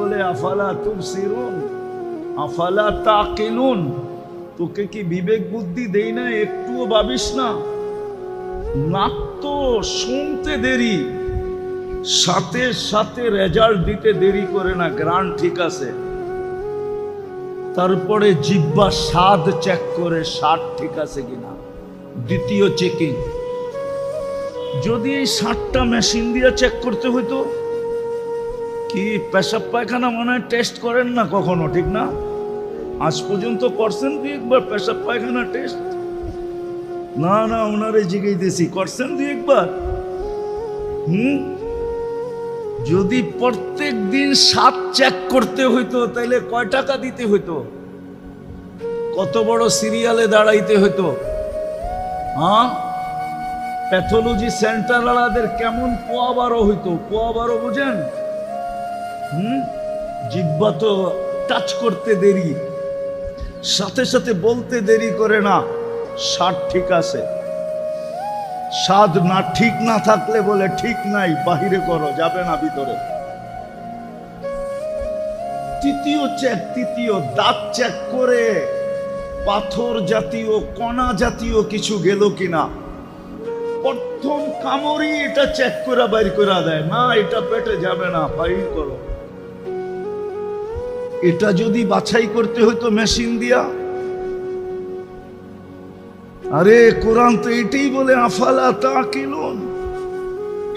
বলে আফালা তুবসিরুন আফালা তাকিলুন, তোকে কি বিবেক বুদ্ধি দেই না? একটুও ভাবিস না? নাক তো শুনতে দেরি, সাথে সাথে রেজাল্ট দিতে দেরি করে না, গ্রান্ট ঠিক আছে। তারপরে জিহ্বা স্বাদ চেক করে স্বাদ ঠিক আছে কিনা, দ্বিতীয় চেকিং। যদি এই স্বাদটা মেশিন দিয়ে চেক করতে হইতো, কি পেশাব পায়খানা মনে হয় টেস্ট করেন না কখনো, ঠিক না? আজ পর্যন্ত করছেন কি একবার পেশাব পায়খানা টেস্ট? না না, ওনারে জিজ্ঞেস করছেন দুই একবার? যদি প্রত্যেক দিন স্বাদ চেক করতে হইতো তাইলে কয় টাকা দিতে হইতো? কত বড় সিরিয়ালে দাঁড়াইতে হইতো? হ্যাঁ, প্যাথোলজি সেন্টার ওয়ালাদের কেমন পোয়া বারো হইতো? পোয়া বারো বুঝেন? জিহ্বা তো টাচ করতে দেরি, সাথে সাথে বলতে দেরি করে না স্বাদ ঠিক আছে। স্বাদ না ঠিক না থাকলে বলে ঠিক নাই, বাহিরে করো, যাবে না ভিতরে। তৃতীয় দাঁত চেক করে পাথর জাতীয় কণা জাতীয় কিছু গেল কিনা। প্রথম কামড়ই এটা চেক করে বাইর করে দেয়, না এটা পেটে যাবে না, বাইর করো। এটা যদি বাছাই করতে হইতো মেশিন দিয়া, আরে কোরআন তো এটাই বলে আফালা তাকিলুন,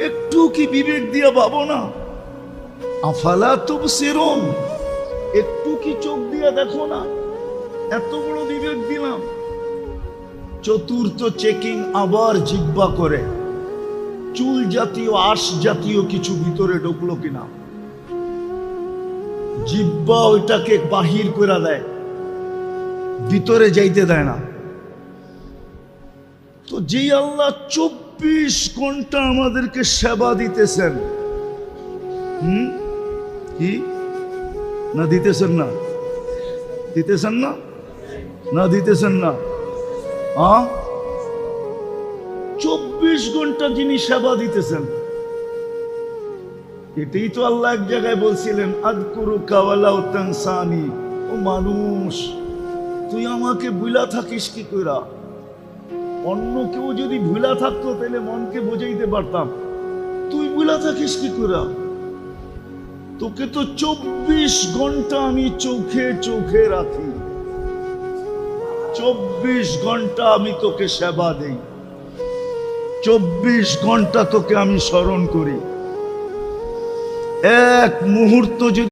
একটু কি বিবেক দিয়া ভাবো না? আফালা তুবসিরুন, একটু কি চোখ দিয়া দেখো না? এত বড় বিবেক দিলাম। চতুর্থ চেকিং আবার জিহ্বা করে, চুল জাতীয় আঁশ জাতীয় কিছু ভিতরে ঢুকলো কিনা। জিহ্বা ওইটাকে বাহির করে দেয়, ভিতরে যাইতে দেয় না। তো যে আল্লাহ 24 ঘন্টা আমাদেরকে সেবা দিতেছেন, কি না দিতেছেন না? দিতেছেন না? না দিতেছেন না? 24 ঘন্টা যিনি সেবা দিতেছেন, এটাই তো আল্লাহ এক জায়গায় বলছিলেন, আযকুরুকা ওয়ালা তানসানি। ও মানুষ, তুই আমাকে ভুলা থাকিস কি কইরা? অন্য কেউ যদি ভুলা থাকতো তাহলে মনকে বোঝাইতে পারতাম, তুই ভুলা থাকিস কি কইরা? তোকে তো 24 ঘন্টা আমি চোখে চোখে রাখি, 24 ঘন্টা আমি তোকে সেবা দেই, 24 ঘন্টা তোকে আমি স্মরণ করি। এক মুহূর্ত যদি